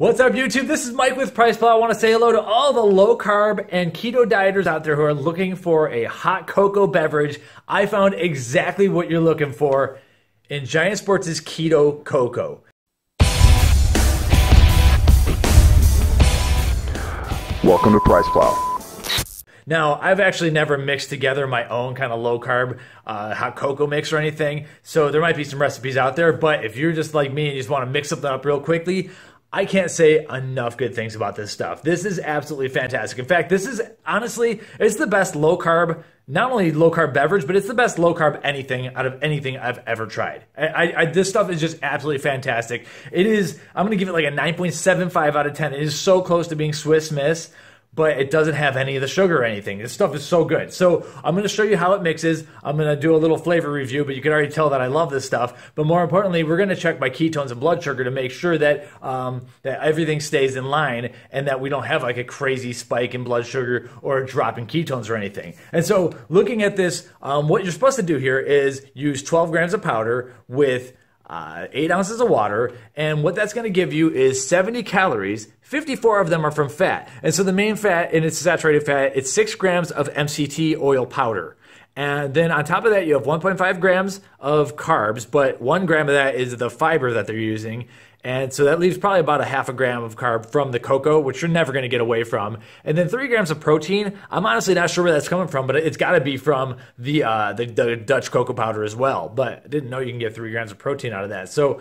What's up, YouTube? This is Mike with PricePlow. I want to say hello to all the low-carb and keto dieters out there who are looking for a hot cocoa beverage. I found exactly what you're looking for in Giant Sports' Keto Cocoa. Welcome to PricePlow. Now, I've actually never mixed together my own kind of low-carb hot cocoa mix or anything, so there might be some recipes out there, but if you're just like me and you just want to mix something up real quickly, I can't say enough good things about this stuff. This is absolutely fantastic. In fact, this is honestly, it's the best low-carb, not only low-carb beverage, but it's the best low-carb anything out of anything I've ever tried. This stuff is just absolutely fantastic. It is, I'm going to give it like a 9.75 out of 10. It is so close to being Swiss Miss, but it doesn't have any of the sugar or anything. This stuff is so good. So I'm going to show you how it mixes. I'm going to do a little flavor review, but you can already tell that I love this stuff. But more importantly, we're going to check my ketones and blood sugar to make sure that that everything stays in line and that we don't have like a crazy spike in blood sugar or a drop in ketones or anything. And so looking at this, what you're supposed to do here is use 12 grams of powder with 8 ounces of water, and what that's going to give you is 70 calories. 54 of them are from fat, and so the main fat, and it's saturated fat, it's 6 grams of MCT oil powder. And then on top of that, you have 1.5 grams of carbs, but 1 gram of that is the fiber that they're using. And so that leaves probably about a half a gram of carb from the cocoa, which you're never going to get away from. And then 3 grams of protein. I'm honestly not sure where that's coming from, but it's got to be from the Dutch cocoa powder as well. But I didn't know you can get 3 grams of protein out of that. So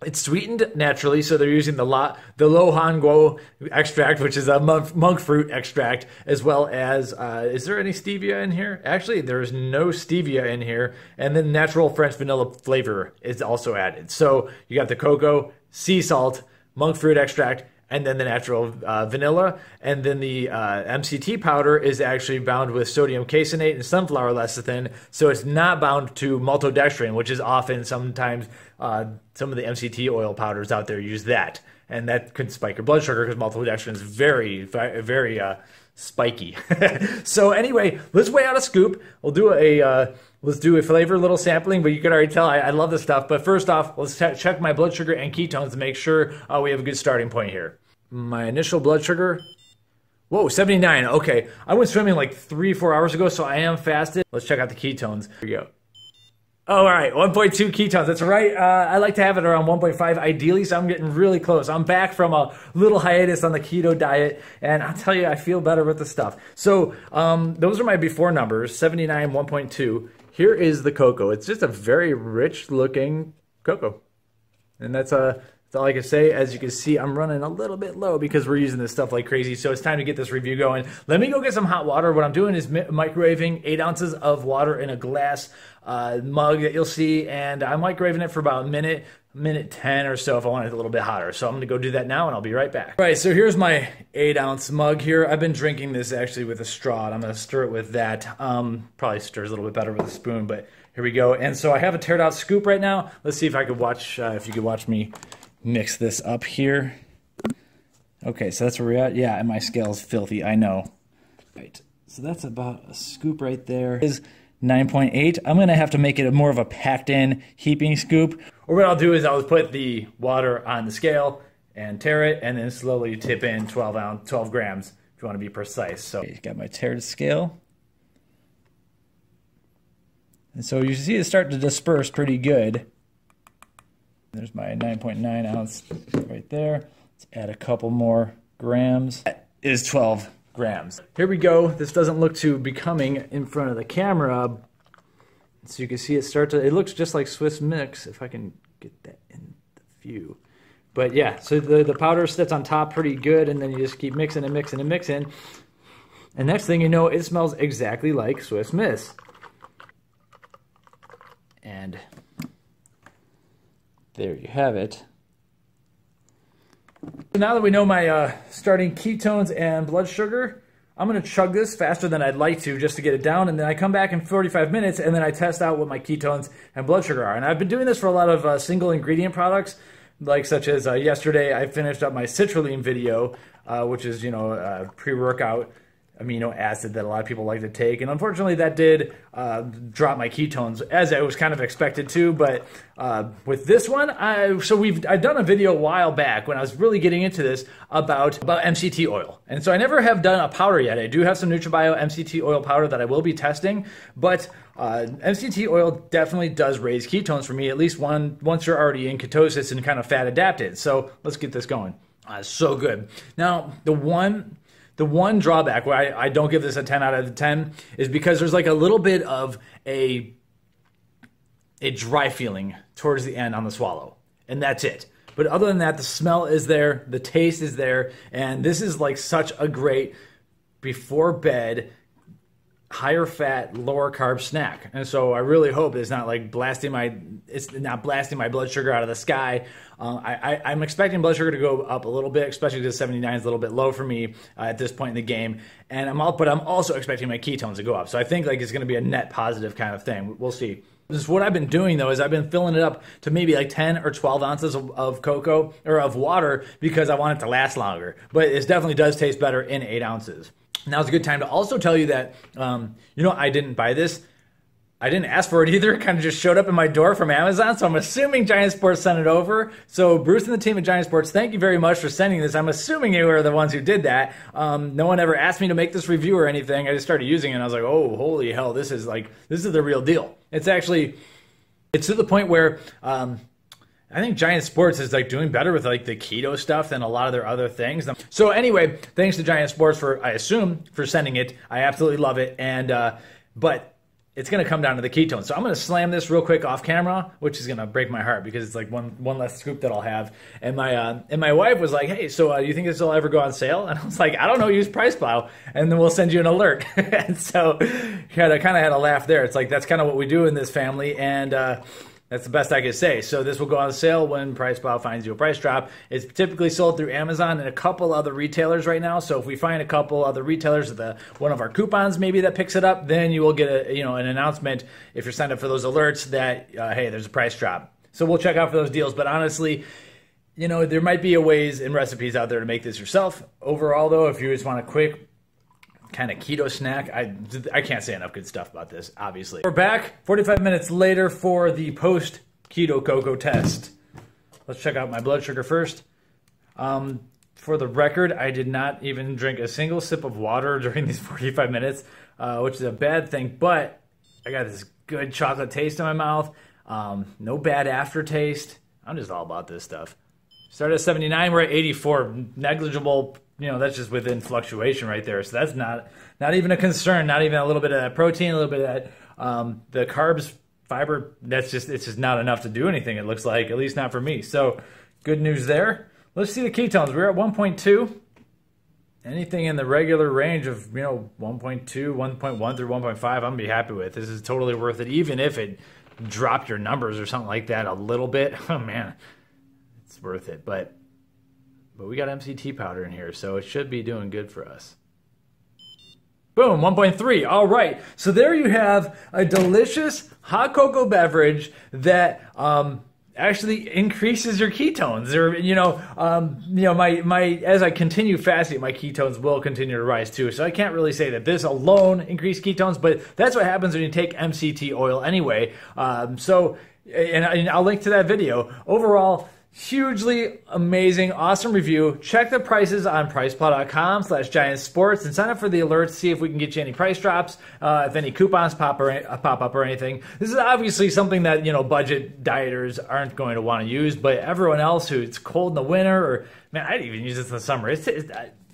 it's sweetened naturally, so they're using the low-carb extract, which is a monk fruit extract, as well as, is there any stevia in here? Actually, there's no stevia in here, and then natural French vanilla flavor is also added. So you got the cocoa, sea salt, monk fruit extract, and then the natural vanilla, and then the MCT powder is actually bound with sodium caseinate and sunflower lecithin, so it's not bound to maltodextrin, which is often sometimes some of the MCT oil powders out there use that, and that could spike your blood sugar because maltodextrin is very spiky. So anyway, let's weigh out a scoop. We'll do let's do a flavor little sampling, but you can already tell I love this stuff. But first off, let's check my blood sugar and ketones to make sure we have a good starting point here. My initial blood sugar, whoa, 79. Okay, I went swimming like 3-4 hours ago, so I am fasted. Let's check out the ketones. Here we go. Oh, all right, 1.2 ketones. That's right. I like to have it around 1.5 ideally, so I'm getting really close. I'm back from a little hiatus on the keto diet, and I'll tell you, I feel better with the stuff. So those are my before numbers, 79, 1.2. Here is the cocoa. It's just a very rich-looking cocoa, and that's all I can say. As you can see, I'm running a little bit low because we're using this stuff like crazy, so it's time to get this review going. Let me go get some hot water. What I'm doing is microwaving 8 ounces of water in a glass mug that you'll see, and I'm microwaving it for about a minute 10 or so if I want it a little bit hotter. So I'm going to go do that now, and I'll be right back. All right, so here's my 8-ounce mug here. I've been drinking this actually with a straw, and I'm going to stir it with that. Probably stirs a little bit better with a spoon, but here we go. And so I have a teared out scoop right now. Let's see if I could watch, if you could watch me mix this up here. Okay, so that's where we're at. Yeah, and my scale is filthy, I know. Right, so that's about a scoop right there. Is 9.8. I'm gonna have to make it more of a packed in heaping scoop. Or what I'll do is I'll put the water on the scale and tare it, and then slowly tip in 12 grams if you want to be precise. So got my tared scale. And so you see it start to disperse pretty good. There's my 9.9 ounce right there. Let's add a couple more grams. That is 12 grams. Here we go. This doesn't look too becoming in front of the camera. So you can see it start to, it looks just like Swiss Mix, if I can get that in the view. But yeah, so the powder sits on top pretty good, and then you just keep mixing and mixing and mixing. And next thing you know, it smells exactly like Swiss Miss. And there you have it. So now that we know my starting ketones and blood sugar, I'm going to chug this faster than I'd like to just to get it down, and then I come back in 45 minutes, and then I test out what my ketones and blood sugar are. And I've been doing this for a lot of single ingredient products, like such as yesterday I finished up my citrulline video, which is, you know, pre-workout. amino acid that a lot of people like to take, and unfortunately that did drop my ketones, as I was kind of expected to. But with this one, I've done a video a while back when I was really getting into this about MCT oil, and so I never have done a powder yet. I do have some NutraBio MCT oil powder that I will be testing, but MCT oil definitely does raise ketones for me, at least once you're already in ketosis and kind of fat adapted. So let's get this going. So good. Now, the one drawback where I don't give this a 10 out of 10 is because there's like a little bit of a dry feeling towards the end on the swallow, and that's it. But other than that, the smell is there, the taste is there, and this is like such a great before bed, higher fat, lower carb snack. And so I really hope it's not like blasting my blood sugar out of the sky. I'm expecting blood sugar to go up a little bit, especially because 79 is a little bit low for me at this point in the game. And but I'm also expecting my ketones to go up. So I think like it's going to be a net positive kind of thing. We'll see. Just what I've been doing though is I've been filling it up to maybe like 10 or 12 ounces of cocoa or of water because I want it to last longer. But it definitely does taste better in 8 ounces. Now's a good time to also tell you that, I didn't buy this. I didn't ask for it either. It kind of just showed up in my door from Amazon. So I'm assuming Giant Sports sent it over. So Bruce and the team at Giant Sports, thank you very much for sending this. I'm assuming you were the ones who did that. No one ever asked me to make this review or anything. I just started using it and I was like, oh, holy hell, this is the real deal. It's to the point where, I think Giant Sports is like doing better with like the keto stuff than a lot of their other things. So anyway, thanks to Giant Sports for sending it. I absolutely love it. And but it's going to come down to the ketones. So I'm going to slam this real quick off camera, which is going to break my heart because it's like one less scoop that I'll have. And my wife was like, hey, so do you think this will ever go on sale? And I was like, I don't know, use PricePlow, and then we'll send you an alert. And so I kind of had a laugh there. It's like, that's kind of what we do in this family. And that's the best I could say. So this will go on sale when PricePlow finds you a price drop. It's typically sold through Amazon and a couple other retailers right now. So if we find a couple other retailers with one of our coupons maybe that picks it up, then you will get an announcement if you're signed up for those alerts that hey, there's a price drop. So we'll check out for those deals. But honestly, there might be ways and recipes out there to make this yourself. Overall, though, if you just want a quick kind of keto snack, I can't say enough good stuff about this, obviously. We're back 45 minutes later for the post Keto Cocoa test. Let's check out my blood sugar first. For the record, I did not even drink a single sip of water during these 45 minutes, which is a bad thing, but I got this good chocolate taste in my mouth. No bad aftertaste. I'm just all about this stuff. Started at 79, we're at 84. Negligible, that's just within fluctuation right there. So that's not even a concern. Not even a little bit of that protein, a little bit of that the carbs, fiber. It's just not enough to do anything. It looks like, at least not for me. So good news there. Let's see the ketones. We're at 1.2. Anything in the regular range of 1.2, 1.1 through 1.5, I'm gonna be happy with. This is totally worth it, even if it dropped your numbers or something like that a little bit. Oh man, it's worth it. But we got MCT powder in here, so it should be doing good for us. Boom, 1.3. All right. So there you have a delicious hot cocoa beverage that actually increases your ketones. Or as I continue fasting, my ketones will continue to rise too. So I can't really say that this alone increased ketones, but that's what happens when you take MCT oil anyway. And I'll link to that video. Overall, hugely amazing, awesome review. Check the prices on PricePlow.com/Giant Sports and sign up for the alerts. See if we can get you any price drops, if any coupons pop up or anything. This is obviously something that budget dieters aren't going to want to use, but everyone else who it's cold in the winter, or man, I'd even use this in the summer.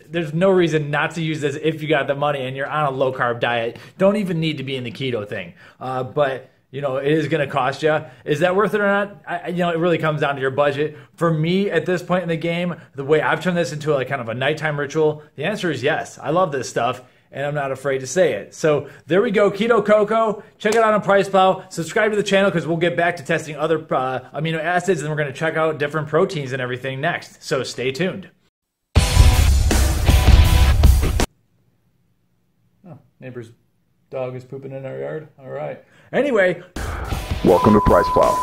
There's no reason not to use this if you got the money and you're on a low carb diet. Don't even need to be in the keto thing, but it is going to cost you. Is that worth it or not? It really comes down to your budget. For me, at this point in the game, the way I've turned this into a kind of a nighttime ritual, the answer is yes. I love this stuff, and I'm not afraid to say it. So there we go, Keto Cocoa. Check it out on PricePlow. Subscribe to the channel because we'll get back to testing other amino acids, and we're going to check out different proteins and everything next. So stay tuned. Oh, neighbor's dog is pooping in our yard. All right. Anyway. Welcome to PricePlow.